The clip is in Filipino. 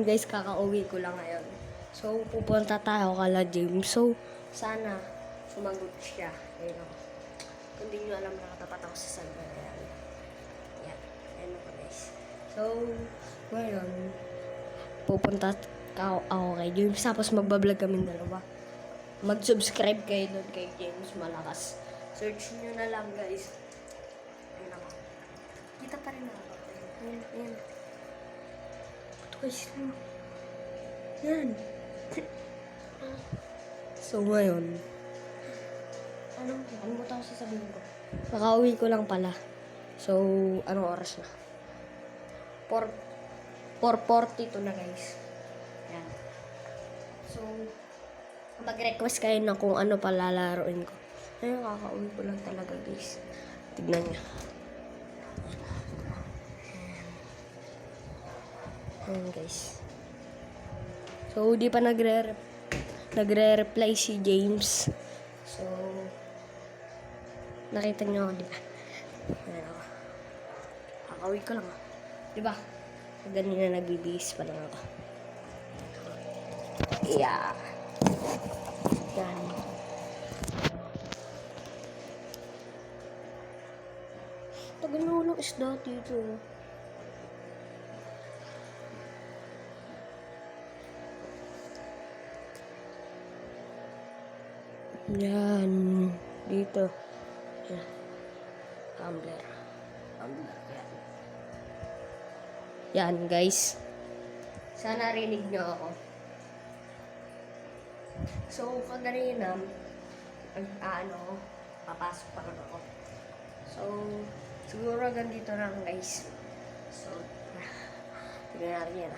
ngayon guys, kakauwi ko lang ngayon. So, pupunta tayo kala James. So, sana sumagot siya. Ayun ako. Kung di nyo alam, nakatapat ako sa salba. Ayan. Ayan. Ayan ako guys. So, ngayon, pupunta ako kay James. Tapos magbablog kami dalawa. Mag-subscribe kayo doon kay James Malakas. Search nyo na lang guys. Ayun ako. Kita pa rin ako. Ayan, ayan. Ito guys. Yan. So ngayon, ano mo tawag sasabihin ko? Nakauwi ko lang pala. So, anong oras na? 4:42 na guys. Yan. So, mag-request kayo na kung ano palalaroin ko. Ayun, kakauwi ko lang talaga guys. Tignan nyo. Ayan guys. So, di pa nagre-reply si James. So, nakita niyo ako, di ba? Ayan ako. Kakauwi ko lang. Di ba? Ganina nagbibihis pa lang ako. Yeah. Yan. Tagal na walang isda dito. Yan. Dito. Yan. Tumbler. Yan. Yan, guys. Sana rinig nyo ako. So, kaganina, papasok pa lang ako. So, siguro ganito lang, guys. So, tignan natin yan,